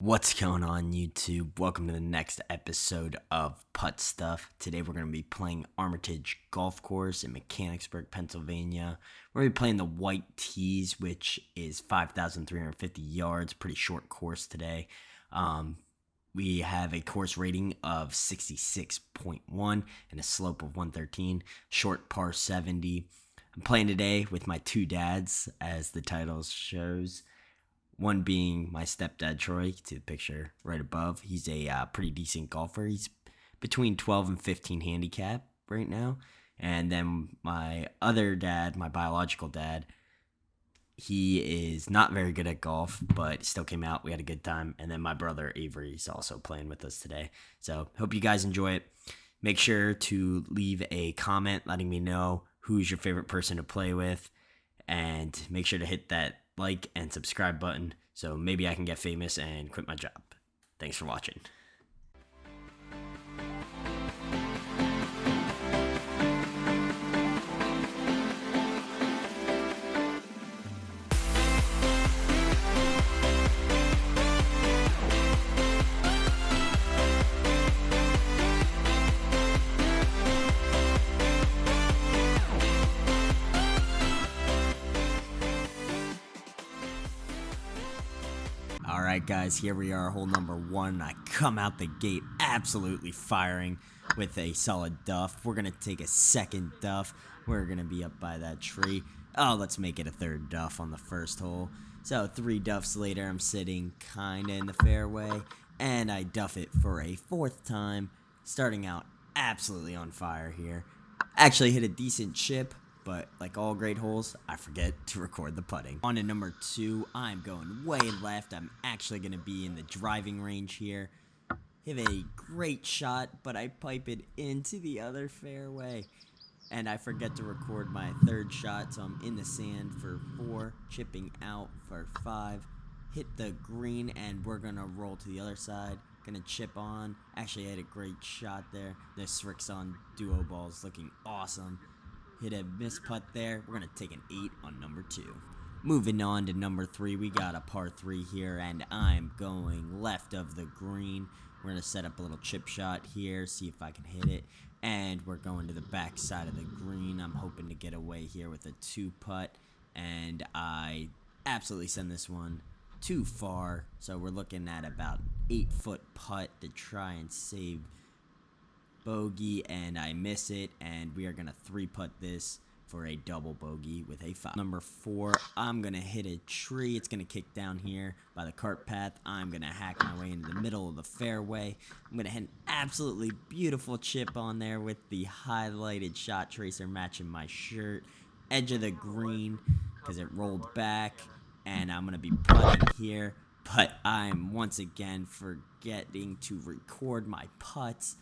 What's going on, YouTube? Welcome to the next episode of Putt Stuff. Today we're going to be playing Armitage Golf Course in Mechanicsburg, Pennsylvania. We're going to be playing the White Tees, which is 5,350 yards. Pretty short course today. We have a course rating of 66.1 and a slope of 113. Short par 70. I'm playing today with my two dads, as the title shows. One being my stepdad, Troy. You can see the picture right above. He's a pretty decent golfer. He's between 12 and 15 handicap right now. And then my other dad, my biological dad, he is not very good at golf, but still came out. We had a good time. And then my brother, Avery, is also playing with us today. So hope you guys enjoy it. Make sure to leave a comment letting me know who's your favorite person to play with. And make sure to hit that like and subscribe button so maybe I can get famous and quit my job. Thanks for watching. Alright guys, here we are, hole number one. I come out the gate absolutely firing with a solid duff. We're going to take a second duff. We're going to be up by that tree. Oh, let's make it a third duff on the first hole. So 3 duffs later, I'm sitting kinda in the fairway, and I duff it for a 4th time, starting out absolutely on fire here. Actually hit a decent chip, but like all great holes, I forget to record the putting. On to number 2, I'm going way left. I'm actually going to be in the driving range here. Hit a great shot, but I pipe it into the other fairway. And I forget to record my 3rd shot, so I'm in the sand for 4, chipping out for 5. Hit the green, and we're going to roll to the other side. Gonna chip on. Actually, I had a great shot there. This Srixon duo ball is looking awesome. Hit a miss putt there. We're going to take an 8 on number 2. Moving on to number 3, we got a par 3 here, and I'm going left of the green. We're going to set up a little chip shot here, see if I can hit it. And we're going to the back side of the green. I'm hoping to get away here with a 2 putt, and I absolutely send this one too far. So we're looking at about 8-foot putt to try and save bogey, and I miss it, and we are going to 3-putt this for a double bogey with a 5. Number 4, I'm going to hit a tree. It's going to kick down here by the cart path. I'm going to hack my way into the middle of the fairway. I'm going to hit an absolutely beautiful chip on there with the highlighted shot tracer matching my shirt. Edge of the green because it rolled back, and I'm going to be putting here, but I'm once again forgetting to record my putts.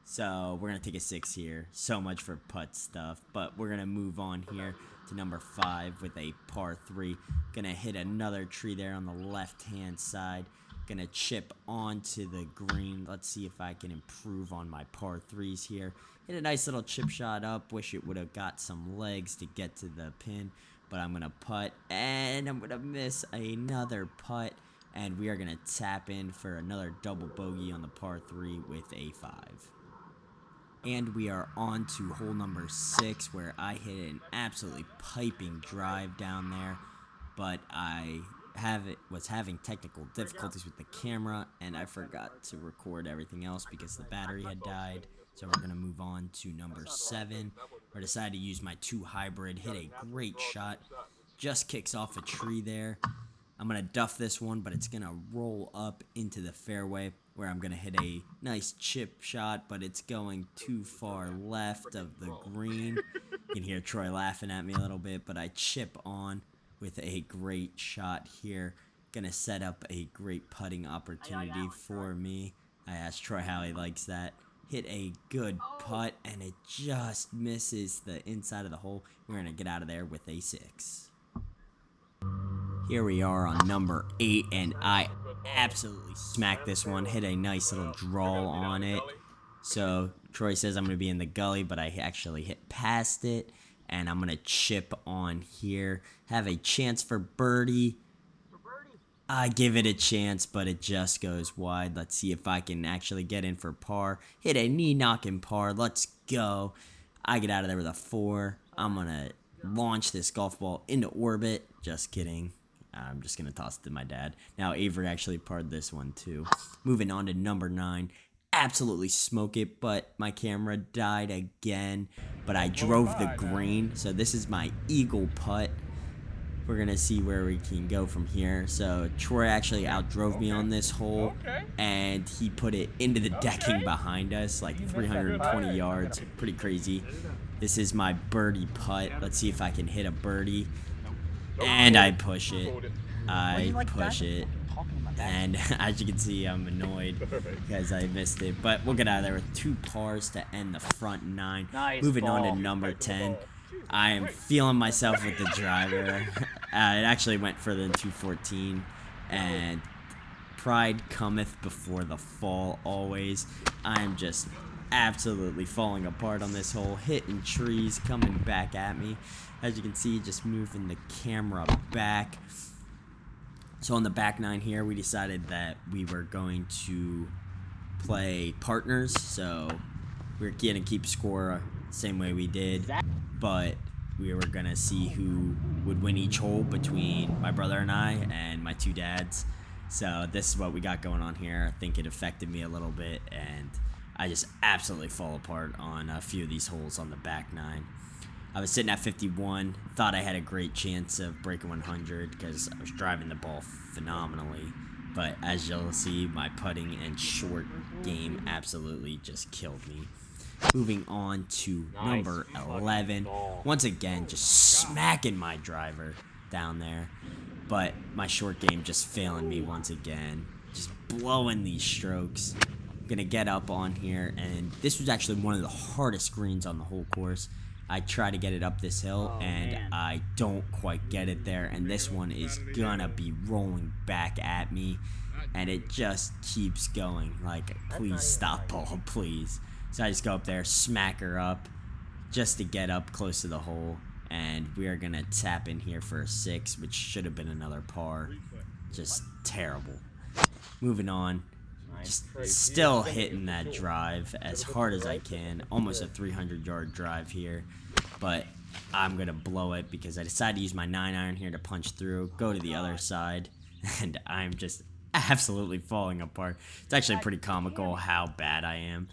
So we're going to take a 6 here. So much for putt stuff. But we're going to move on here to number 5 with a par 3. Going to hit another tree there on the left-hand side. Going to chip onto the green. Let's see if I can improve on my par 3s here. Hit a nice little chip shot up. Wish it would have got some legs to get to the pin. But I'm going to putt, and I'm going to miss another putt. And we are going to tap in for another double bogey on the par 3 with a 5. And we are on to hole number 6, where I hit an absolutely piping drive down there, but I was having technical difficulties with the camera, and I forgot to record everything else because the battery had died. So we're going to move on to number 7. I decided to use my 2 hybrid, hit a great shot, just kicks off a tree there. I'm going to duff this one, but it's going to roll up into the fairway, where I'm going to hit a nice chip shot, but it's going too far left of the green. You can hear Troy laughing at me a little bit, but I chip on with a great shot here. Going to set up a great putting opportunity for me. I asked Troy how he likes that. Hit a good putt, and it just misses the inside of the hole. We're going to get out of there with a 6. Here we are on number 8, and I absolutely smacked this one. Hit a nice little draw on it. So Troy says I'm going to be in the gully, but I actually hit past it. And I'm going to chip on here. Have a chance for birdie. I give it a chance, but it just goes wide. Let's see if I can actually get in for par. Hit a knee-knocking par. Let's go. I get out of there with a 4. I'm going to launch this golf ball into orbit. Just kidding. I'm just going to toss it to my dad. Now, Avery actually parred this one, too. Moving on to number 9. Absolutely smoke it, but my camera died again. But I drove the green, so this is my eagle putt. We're going to see where we can go from here. So Troy actually outdrove me on this hole, and he put it into the decking behind us, like 320 yards. Pretty crazy. This is my birdie putt. Let's see if I can hit a birdie. And I push it. I push it. And as you can see, I'm annoyed because I missed it. But we'll get out of there with 2 pars to end the front 9. Moving on to number 10. I am feeling myself with the driver. It actually went further than 214. And pride cometh before the fall always. I am just absolutely falling apart on this hole. Hitting trees, coming back at me. As you can see, just moving the camera back. So on the back 9 here, we decided that we were going to play partners. So we're going to keep score the same way we did. But we were going to see who would win each hole between my brother and I and my 2 dads. So this is what we got going on here. I think it affected me a little bit, and I just absolutely fall apart on a few of these holes on the back 9. I was sitting at 51, thought I had a great chance of breaking 100 because I was driving the ball phenomenally. But as you'll see, my putting and short game absolutely just killed me. Moving on to number 11. Once again, just smacking my driver down there. But my short game just failing me once again. Just blowing these strokes. I'm going to get up on here, and this was actually one of the hardest greens on the whole course. I try to get it up this hill, and I don't quite get it there. And this one is going to be rolling back at me, and it just keeps going. Like, please stop, ball, please. So I just go up there, smack her up, just to get up close to the hole. And we are going to tap in here for a 6, which should have been another par. Just terrible. Moving on. Just still hitting that drive as hard as I can. Almost a 300-yard drive here. But I'm going to blow it because I decided to use my 9-iron here to punch through. Go to the other side. And I'm just absolutely falling apart. It's actually pretty comical how bad I am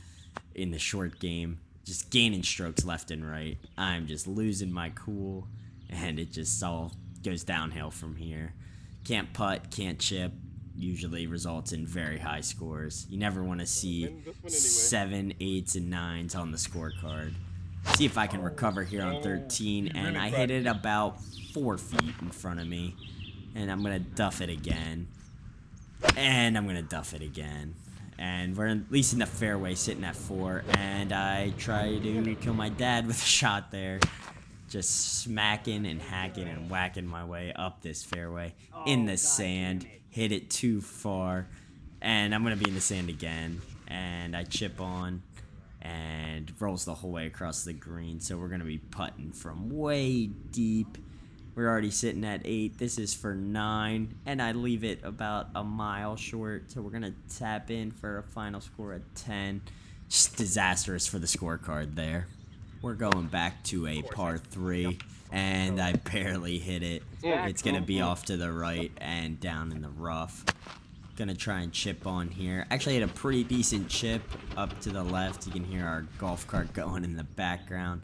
in the short game. Just gaining strokes left and right. I'm just losing my cool. And it just all goes downhill from here. Can't putt, can't chip. Usually results in very high scores. You never want to see 7, 8s, and 9s on the scorecard. See if I can recover here on 13, and I hit it about 4 feet in front of me. And I'm going to duff it again. And I'm going to duff it again. And we're at least in the fairway, sitting at 4. And I try to kill my dad with a shot there. Just smacking and hacking and whacking my way up this fairway in the sand. Hit it too far, and I'm going to be in the sand again, and I chip on, and rolls the whole way across the green, so we're going to be putting from way deep. We're already sitting at 8, this is for 9, and I leave it about a mile short, so we're going to tap in for a final score of 10. Just disastrous for the scorecard there. We're going back to a par 3. And I barely hit it. It's going to be off to the right and down in the rough. Going to try and chip on here. Actually had a pretty decent chip up to the left. You can hear our golf cart going in the background.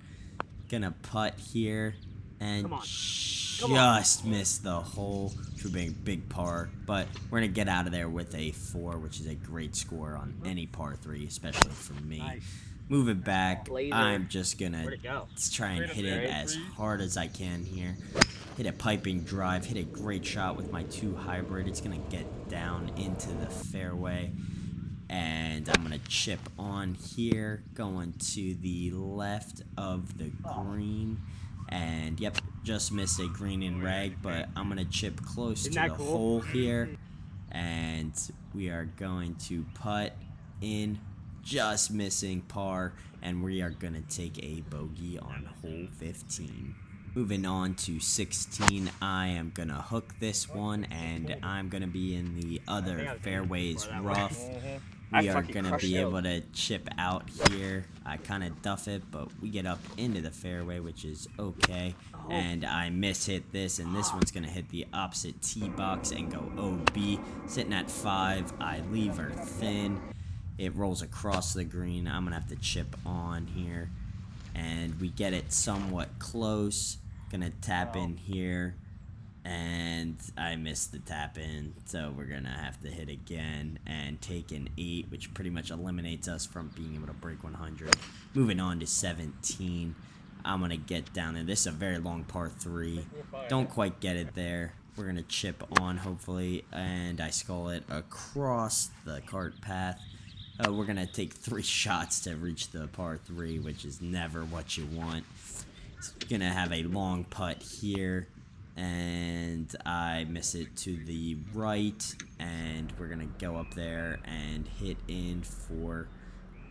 Going to putt here and just miss the hole, which would be a big par. But we're going to get out of there with a 4, which is a great score on any par 3, especially for me. Move it back. I'm just gonna try and hit it as hard as I can here. Hit a piping drive. Hit a great shot with my 2 hybrid. It's gonna get down into the fairway. And I'm gonna chip on here, going to the left of the green. And yep, just missed a green and rag, but I'm gonna chip close to the hole here. And we are going to putt in. Just missing par, and we are going to take a bogey on hole 15. Moving on to 16, I am going to hook this one, and I'm going to be in the other fairways rough. We are going to be able to chip out here. I kind of duff it, but we get up into the fairway, which is okay. And I miss-hit this, and this one's going to hit the opposite tee box and go OB. Sitting at 5, I leave her thin. It rolls across the green. I'm going to have to chip on here. And we get it somewhat close. Gonna tap in here, and I missed the tap in, so we're gonna have to hit again and take an 8, which pretty much eliminates us from being able to break 100. Moving on to 17, I'm gonna get down there. This is a very long par 3. Don't quite get it there. We're gonna chip on, hopefully, and I skull it across the cart path. We're gonna take 3 shots to reach the par 3, which is never what you want. It's gonna have a long putt here, and I miss it to the right, and we're gonna go up there and hit in for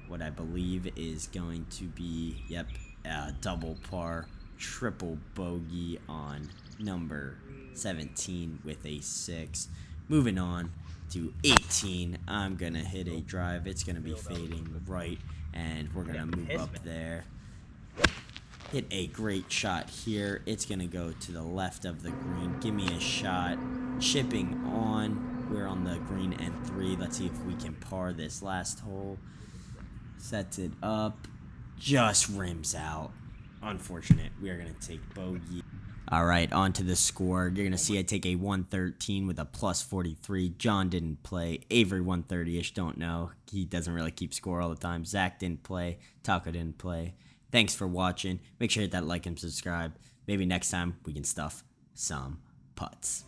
what I believe is going to be, yep, double par, triple bogey on number 17 with a 6. Moving on to 18, I'm gonna hit a drive. It's gonna be fading right, and we're gonna move up there. Hit a great shot here. It's going to go to the left of the green. Give me a shot. Chipping on. We're on the green N3. Let's see if we can par this last hole. Sets it up. Just rims out. Unfortunate. We are going to take bogey. Alright, on to the score. You're going to see I take a 113 with a plus 43. John didn't play. Avery 130-ish. Don't know. He doesn't really keep score all the time. Zach didn't play. Taco didn't play. Thanks for watching. Make sure to hit that like and subscribe. Maybe next time we can stuff some putts.